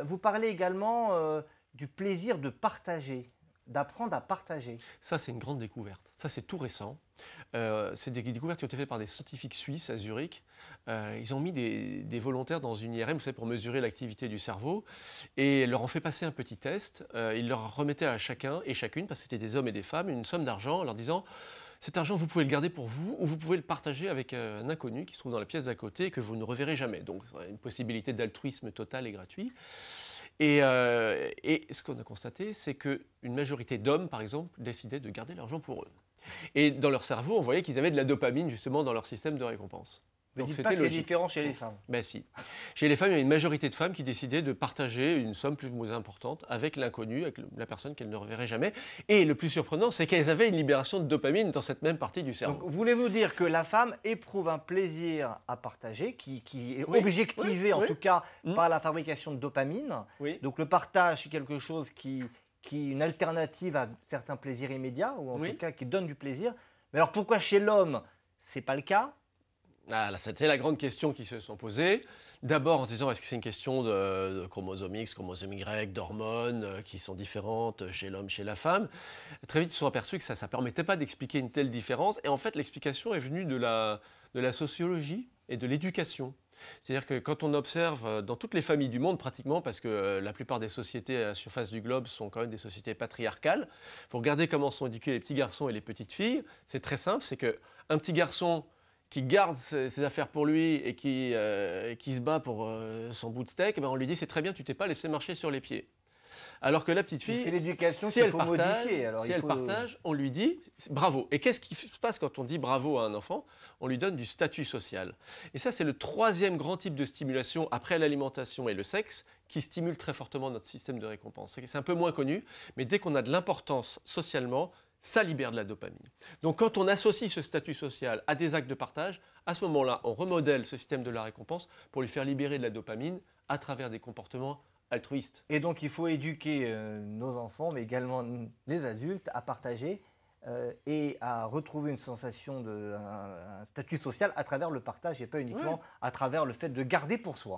Vous parlez également du plaisir de partager, d'apprendre à partager. Ça, c'est une grande découverte. Ça, c'est tout récent. C'est des découvertes qui ont été faites par des scientifiques suisses à Zurich. Ils ont mis des volontaires dans une IRM, vous savez, pour mesurer l'activité du cerveau, et leur ont fait passer un petit test. Ils leur remettaient à chacun et chacune, parce que c'était des hommes et des femmes, une somme d'argent en leur disant: cet argent, vous pouvez le garder pour vous ou vous pouvez le partager avec un inconnu qui se trouve dans la pièce d'à côté et que vous ne reverrez jamais. Donc, une possibilité d'altruisme total et gratuit. Et ce qu'on a constaté, c'est qu'une majorité d'hommes, par exemple, décidaient de garder l'argent pour eux. Et dans leur cerveau, on voyait qu'ils avaient de la dopamine justement dans leur système de récompense. Ne Donc dites pas c'était que c'est logique. différent chez les femmes. Ben si. Chez les femmes, il y avait une majorité de femmes qui décidaient de partager une somme plus ou moins importante avec l'inconnu, avec la personne qu'elles ne reverraient jamais. Et le plus surprenant, c'est qu'elles avaient une libération de dopamine dans cette même partie du cerveau. Donc, voulez-vous dire que la femme éprouve un plaisir à partager, qui est Oui, objectivé oui, en oui. tout cas Mm. par la fabrication de dopamine. Oui. Donc le partage, c'est quelque chose qui est une alternative à certains plaisirs immédiats, ou en Oui. tout cas qui donne du plaisir. Mais alors pourquoi chez l'homme, c'est pas le cas? Ah, là, c'était la grande question qui se sont posées. D'abord en se disant, est-ce que c'est une question de chromosome X, chromosome Y, d'hormones qui sont différentes chez l'homme, chez la femme. Très vite, ils se sont aperçus que ça ne permettait pas d'expliquer une telle différence. Et en fait, l'explication est venue de la sociologie et de l'éducation. C'est-à-dire que quand on observe dans toutes les familles du monde pratiquement, parce que la plupart des sociétés à la surface du globe sont quand même des sociétés patriarcales, il faut regarder comment sont éduqués les petits garçons et les petites filles. C'est très simple, c'est qu'un petit garçon qui garde ses affaires pour lui et qui se bat pour son bout de steak, eh ben on lui dit: c'est très bien, tu t'es pas laissé marcher sur les pieds. Alors que la petite C'est fille, l'éducation si qu'il elle faut partage, modifier. Alors, si il elle faut... partage, on lui dit bravo. Et qu'est-ce qui se passe quand on dit bravo à un enfant? On lui donne du statut social. Et ça, c'est le troisième grand type de stimulation après l'alimentation et le sexe qui stimule très fortement notre système de récompense. C'est un peu moins connu, mais dès qu'on a de l'importance socialement, ça libère de la dopamine. Donc quand on associe ce statut social à des actes de partage, à ce moment-là, on remodèle ce système de la récompense pour lui faire libérer de la dopamine à travers des comportements altruistes. Et donc il faut éduquer nos enfants, mais également les adultes, à partager et à retrouver une sensation un statut social à travers le partage et pas uniquement Ouais. à travers le fait de garder pour soi.